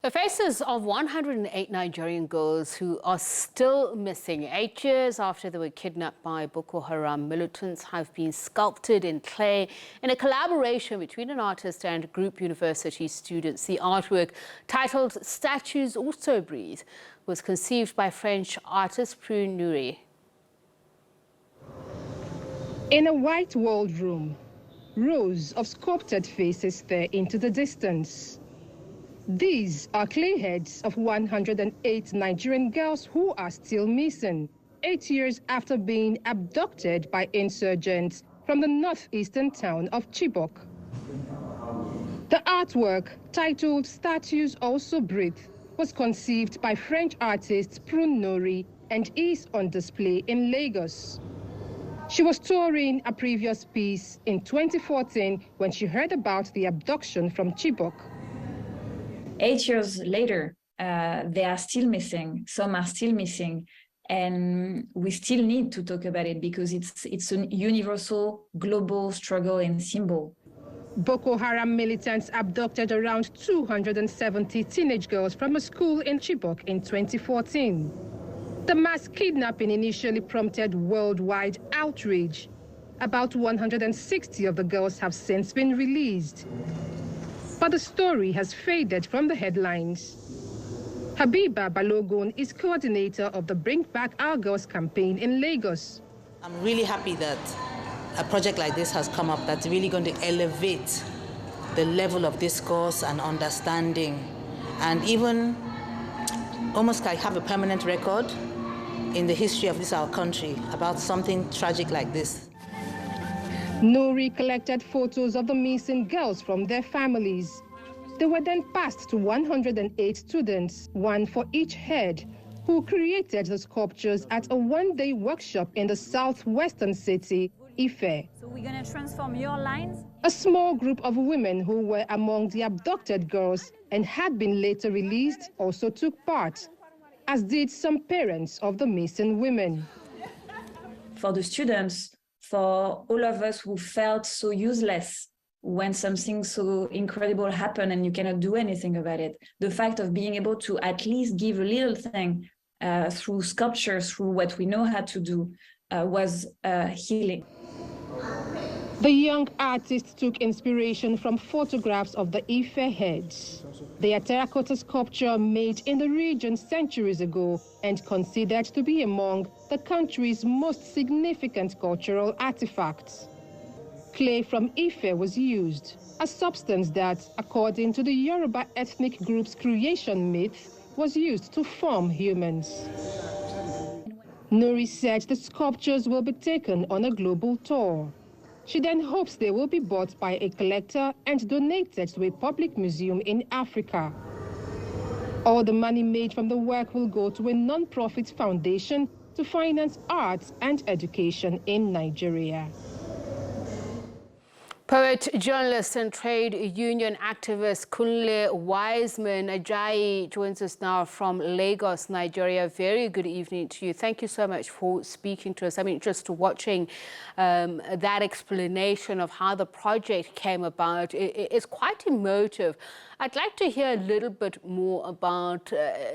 The faces of 108 Nigerian girls who are still missing 8 years after they were kidnapped by Boko Haram militants have been sculpted in clay in a collaboration between an artist and group university students. The artwork, titled Statues Also Breathe, was conceived by French artist Prune Nourry. In a white-walled room, rows of sculpted faces stare into the distance. These are clay heads of 108 Nigerian girls who are still missing, 8 years after being abducted by insurgents from the northeastern town of Chibok. The artwork, titled Statues Also Breathe, was conceived by French artist Prune Nourry and is on display in Lagos. She was touring a previous piece in 2014 when she heard about the abduction from Chibok. 8 years later, they are still missing. Some are still missing. And we still need to talk about it because it's a universal, global struggle and symbol. Boko Haram militants abducted around 270 teenage girls from a school in Chibok in 2014. The mass kidnapping initially prompted worldwide outrage. About 160 of the girls have since been released. But the story has faded from the headlines. Habiba Balogun is coordinator of the Bring Back Our Girls campaign in Lagos. I'm really happy that a project like this has come up that's really going to elevate the level of discourse and understanding, and even almost like have a permanent record in the history of this our country about something tragic like this. Nourry collected photos of the missing girls from their families. They were then passed to 108 students, one for each head, who created the sculptures at a one-day workshop in the southwestern city, Ife. So we're going to transform your lines. A small group of women who were among the abducted girls and had been later released also took part, as did some parents of the missing women. For the students, for all of us who felt so useless when something so incredible happened and you cannot do anything about it, the fact of being able to at least give a little thing through sculpture, through what we know how to do, was healing. The young artist took inspiration from photographs of the Ife heads. They are terracotta sculpture made in the region centuries ago and considered to be among the country's most significant cultural artifacts. Clay from Ife was used, a substance that, according to the Yoruba ethnic group's creation myth, was used to form humans. Nourry said the sculptures will be taken on a global tour. She then hopes they will be bought by a collector and donated to a public museum in Africa. All the money made from the work will go to a non-profit foundation to finance arts and education in Nigeria. Poet, journalist and trade union activist Kunle Wizeman Ajayi joins us now from Lagos, Nigeria. Very good evening to you. Thank you so much for speaking to us. I mean, just watching that explanation of how the project came about, it's quite emotive. I'd like to hear a little bit more about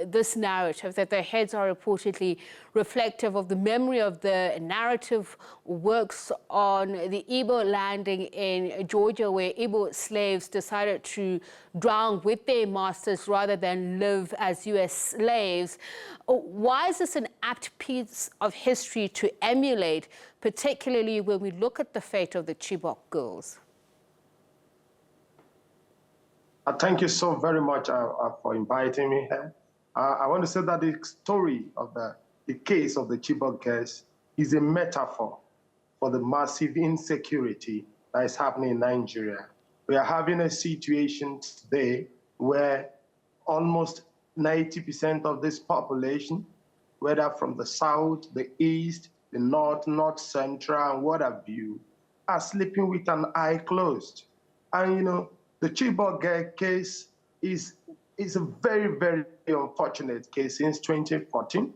this narrative, that the heads are reportedly reflective of the memory of the narrative works on the Igbo landing in Georgia, where Igbo slaves decided to drown with their masters rather than live as U.S. slaves. Why is this an apt piece of history to emulate, particularly when we look at the fate of the Chibok girls? Thank you so very much for inviting me here. I want to say that the story of the case of the Chibok girls is a metaphor for the massive insecurity that is happening in Nigeria. We are having a situation today where almost 90% of this population, whether from the south, the east, the north, north central, and what have you, are sleeping with an eye closed. And, you know, the Chibok girl case is a very, very unfortunate case since 2014.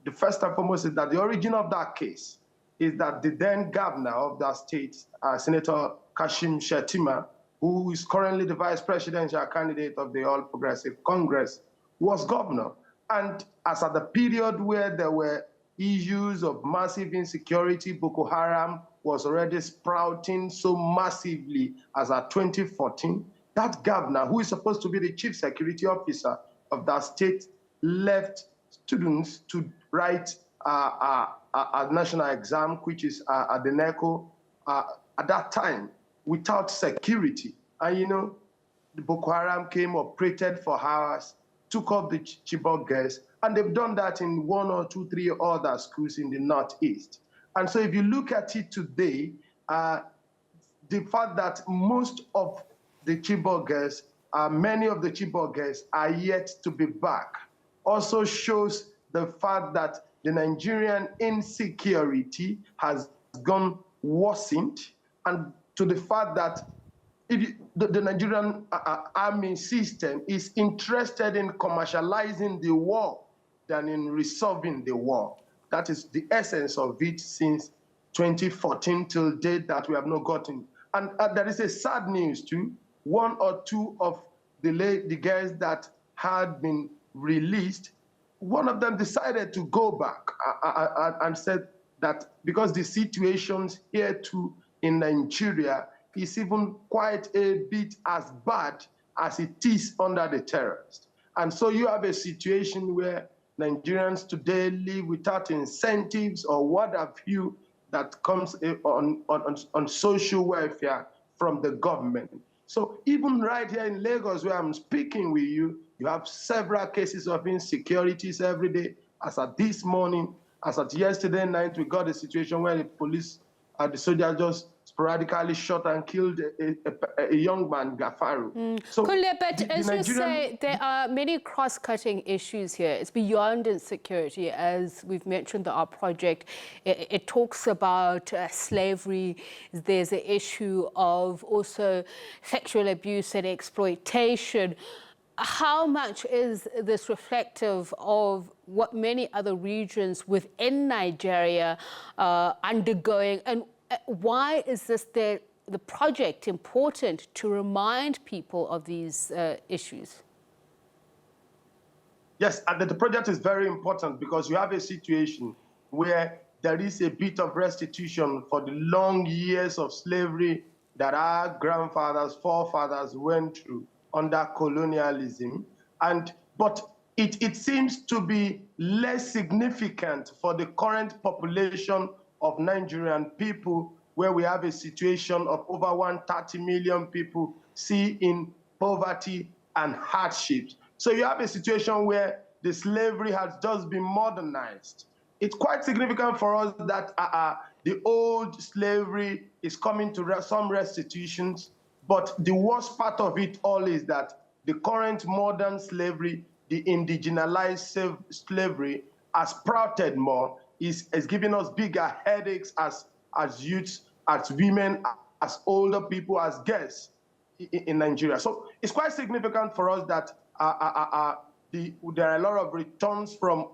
The first and foremost is that the origin of that case is that the then governor of that state, Senator Kashim Shettima, who is currently the vice presidential candidate of the All Progressive Congress, was governor. And as at the period where there were issues of massive insecurity, Boko Haram was already sprouting so massively as at 2014, that governor, who is supposed to be the chief security officer of that state, left students to write a national exam, which is at the NECO, at that time, without security. And you know, the Boko Haram came, operated for hours, took up the Chibok girls, and they've done that in 1 or 2, 3 other schools in the Northeast. And so if you look at it today, the fact that most of the Chibok girls, many of the Chibok girls are yet to be back, also shows the fact that the Nigerian insecurity has gone worsened, and to the fact that the Nigerian army system is interested in commercializing the war than in resolving the war. That is the essence of it since 2014 till date that we have not gotten. And there is a sad news too. 1 or 2 of the girls that had been released, one of them decided to go back and said that because the situations here too in Nigeria is even quite a bit as bad as it is under the terrorists. And so you have a situation where Nigerians today live without incentives or what have you that comes on social welfare from the government. So even right here in Lagos, where I'm speaking with you, you have several cases of insecurities every day. As at this morning, as at yesterday night, we got a situation where the police, the soldiers just sporadically shot and killed a young man, Gafaru. So Kunle, but as you say, there are many cross-cutting issues here. It's beyond insecurity, as we've mentioned our project. It talks about slavery. There's the issue of also sexual abuse and exploitation. How much is this reflective of what many other regions within Nigeria are undergoing, and why is this the project important to remind people of these issues? Yes, and the project is very important because you have a situation where there is a bit of restitution for the long years of slavery that our grandfathers, forefathers went through under colonialism. But it seems to be less significant for the current population of Nigerian people, where we have a situation of over 130 million people in poverty and hardships. So you have a situation where the slavery has just been modernized. It's quite significant for us that the old slavery is coming to some restitutions, but the worst part of it all is that the current modern slavery, the indigenized slavery, has sprouted more, is giving us bigger headaches as youths, as women, as older people, as girls in Nigeria. So it's quite significant for us that there are a lot of returns from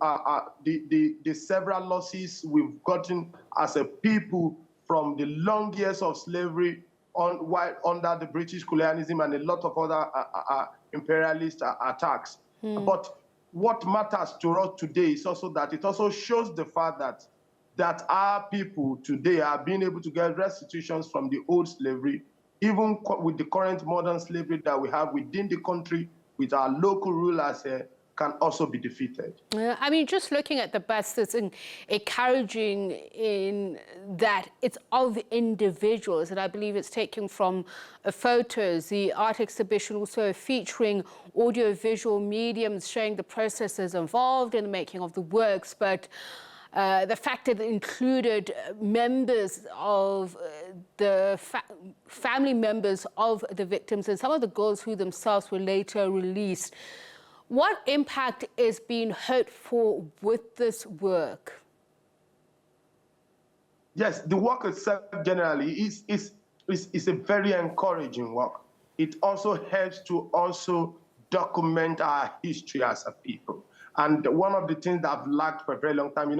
the several losses we've gotten as a people from the long years of slavery under the British colonialism and a lot of other imperialist attacks. But what matters to us today is also that it also shows the fact that our people today are being able to get restitutions from the old slavery, even with the current modern slavery that we have within the country, with our local rulers here, can also be defeated. I mean, just looking at the bust, it's encouraging in that it's of individuals, and I believe it's taken from photos. The art exhibition also featuring audio-visual mediums showing the processes involved in the making of the works, but the fact that it included members of the family members of the victims and some of the girls who themselves were later released. What impact is being hoped for with this work? Yes, the work itself generally is a very encouraging work. It also helps to also document our history as a people. And one of the things that I've lacked for a very long time,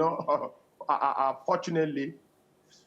fortunately,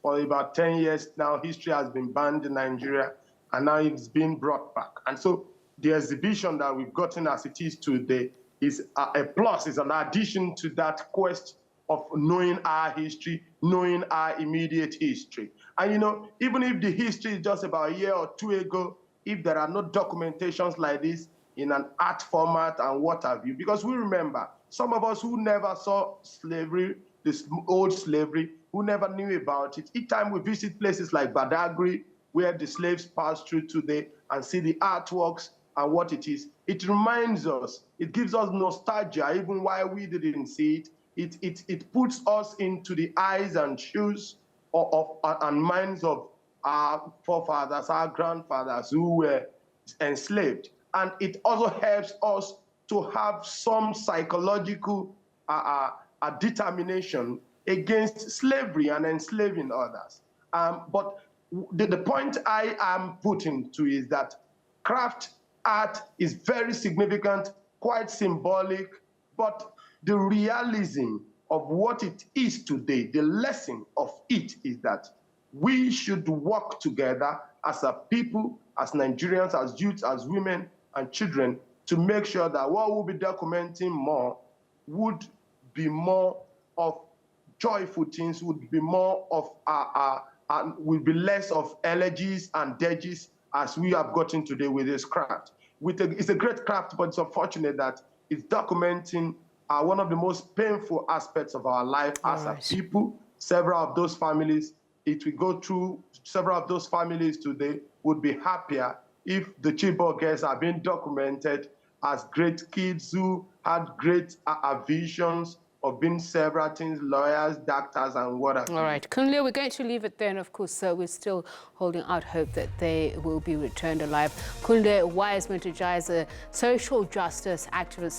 for about 10 years now, history has been banned in Nigeria. and now it's being brought back. And so the exhibition that we've gotten as it is today is a plus, is an addition to that quest of knowing our history, knowing our immediate history. And you know, even if the history is just about a year or two ago, if there are no documentations like this in an art format and what have you, because we remember, some of us who never saw slavery, this old slavery, who never knew about it, each time we visit places like Badagry, where the slaves passed through today, and see the artworks and what it is, it reminds us, it gives us nostalgia, even while we didn't see it. It puts us into the eyes and shoes and minds of our forefathers, our grandfathers who were enslaved. And it also helps us to have some psychological determination against slavery and enslaving others. But the point I am putting to is that craft art is very significant, quite symbolic, but the realism of what it is today, the lesson of it is that we should work together as a people, as Nigerians, as youth, as women and children, to make sure that what we'll be documenting more would be more of joyful things, would be more of will be less of elegies and dirges as we have gotten today with this craft. It's a great craft, but it's unfortunate that it's documenting one of the most painful aspects of our life as a people. Several of those families, it will go through, several of those families today would be happier if the Chibok girls are being documented as great kids who had great visions of being several things, lawyers, doctors, and whatever. All right, Kunle, we're going to leave it there, and of course, we're still holding out hope that they will be returned alive. Kunle Wizeman Ajayi is a social justice activist.